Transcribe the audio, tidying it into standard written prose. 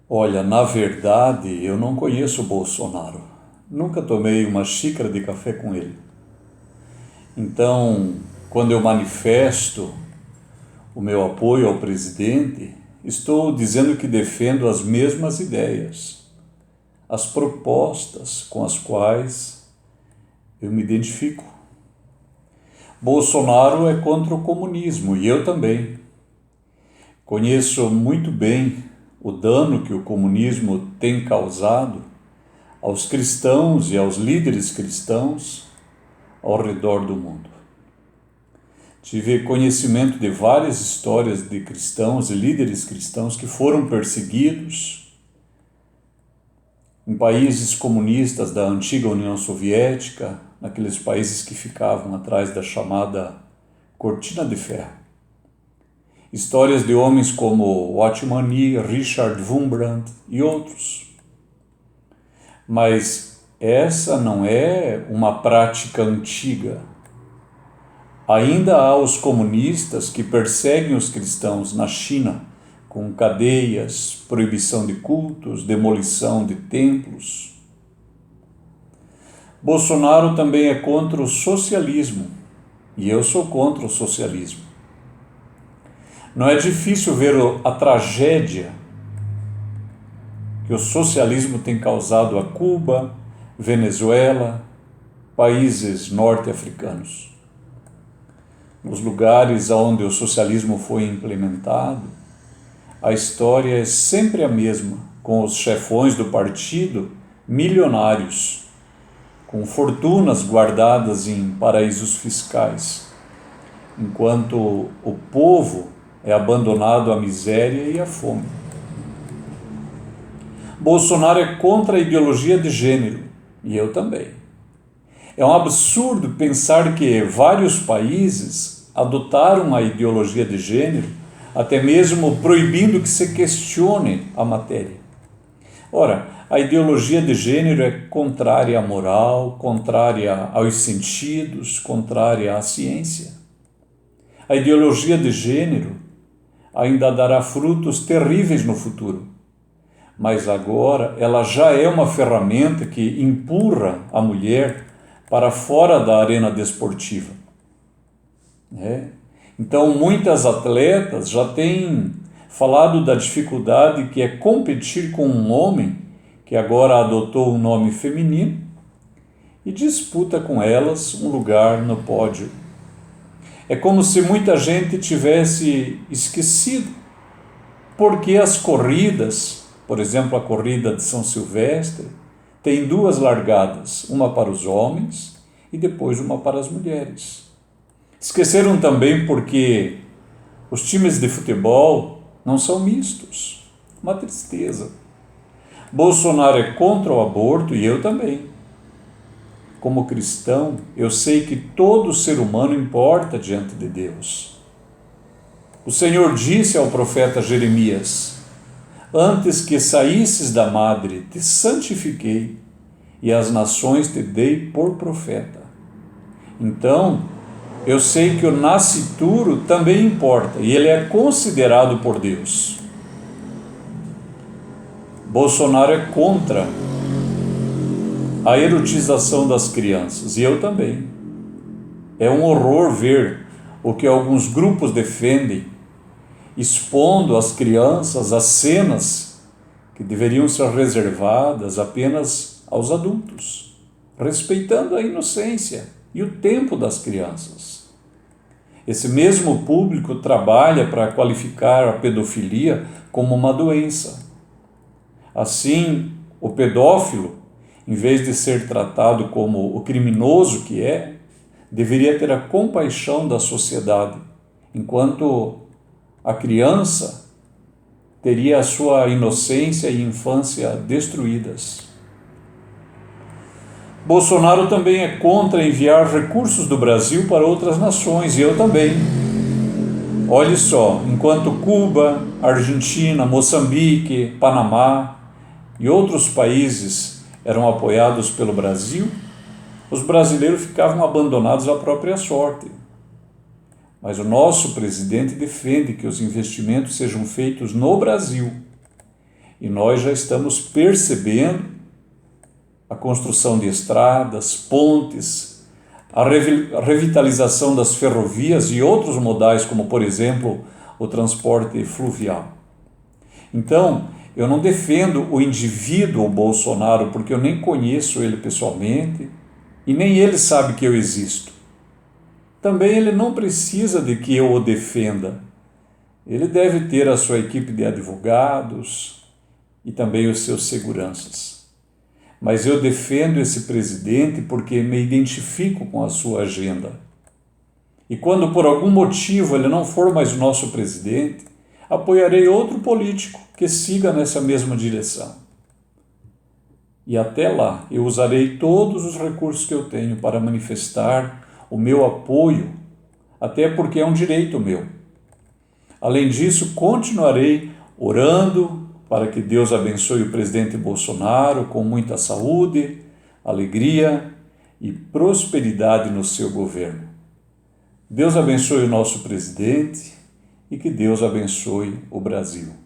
Olha, na verdade, eu não conheço o Bolsonaro. Nunca tomei uma xícara de café com ele. Então, quando eu manifesto o meu apoio ao presidente, estou dizendo que defendo as mesmas ideias, as propostas com as quais eu me identifico. Bolsonaro é contra o comunismo e eu também. Conheço muito bem o dano que o comunismo tem causado aos cristãos e aos líderes cristãos ao redor do mundo. Tive conhecimento de várias histórias de cristãos e líderes cristãos que foram perseguidos em países comunistas da antiga União Soviética, naqueles países que ficavam atrás da chamada Cortina de Ferro. Histórias de homens como Watchman Nee, Richard Wurmbrand e outros. Mas essa não é uma prática antiga. Ainda há os comunistas que perseguem os cristãos na China com cadeias, proibição de cultos, demolição de templos. Bolsonaro também é contra o socialismo e eu sou contra o socialismo. Não é difícil ver a tragédia que o socialismo tem causado a Cuba, Venezuela, países norte-africanos. Nos lugares onde o socialismo foi implementado, a história é sempre a mesma, com os chefões do partido milionários, com fortunas guardadas em paraísos fiscais, enquanto o povo é abandonado à miséria e à fome. Bolsonaro é contra a ideologia de gênero, e eu também. É um absurdo pensar que vários países adotaram a ideologia de gênero, até mesmo proibindo que se questione a matéria. Ora, a ideologia de gênero é contrária à moral, contrária aos sentidos, contrária à ciência. A ideologia de gênero ainda dará frutos terríveis no futuro, mas agora ela já é uma ferramenta que empurra a mulher para fora da arena desportiva. Então, muitas atletas já têm falado da dificuldade que é competir com um homem que agora adotou um nome feminino e disputa com elas um lugar no pódio. É como se muita gente tivesse esquecido porque as corridas, por exemplo, a corrida de São Silvestre, tem duas largadas, uma para os homens e depois uma para as mulheres. Esqueceram também porque os times de futebol não são mistos. Uma tristeza. Bolsonaro é contra o aborto e eu também. Como cristão, eu sei que todo ser humano importa diante de Deus. O Senhor disse ao profeta Jeremias: antes que saísses da madre, te santifiquei, e as nações te dei por profeta. Então, eu sei que o nascituro também importa, e ele é considerado por Deus. Bolsonaro é contra a erotização das crianças, e eu também. É um horror ver o que alguns grupos defendem, expondo às crianças as cenas que deveriam ser reservadas apenas aos adultos, respeitando a inocência e o tempo das crianças. Esse mesmo público trabalha para qualificar a pedofilia como uma doença. Assim, o pedófilo, em vez de ser tratado como o criminoso que é, deveria ter a compaixão da sociedade, enquanto a criança teria a sua inocência e infância destruídas. Bolsonaro também é contra enviar recursos do Brasil para outras nações, e eu também. Olhe só, enquanto Cuba, Argentina, Moçambique, Panamá e outros países eram apoiados pelo Brasil, os brasileiros ficavam abandonados à própria sorte. Mas o nosso presidente defende que os investimentos sejam feitos no Brasil e nós já estamos percebendo a construção de estradas, pontes, a revitalização das ferrovias e outros modais, como, por exemplo, o transporte fluvial. Então, eu não defendo o indivíduo Bolsonaro, porque eu nem conheço ele pessoalmente e nem ele sabe que eu existo. Também ele não precisa de que eu o defenda. Ele deve ter a sua equipe de advogados e também os seus seguranças. Mas eu defendo esse presidente porque me identifico com a sua agenda. E quando por algum motivo ele não for mais o nosso presidente, apoiarei outro político que siga nessa mesma direção. E até lá eu usarei todos os recursos que eu tenho para manifestar o meu apoio, até porque é um direito meu. Além disso, continuarei orando para que Deus abençoe o presidente Bolsonaro com muita saúde, alegria e prosperidade no seu governo. Deus abençoe o nosso presidente e que Deus abençoe o Brasil.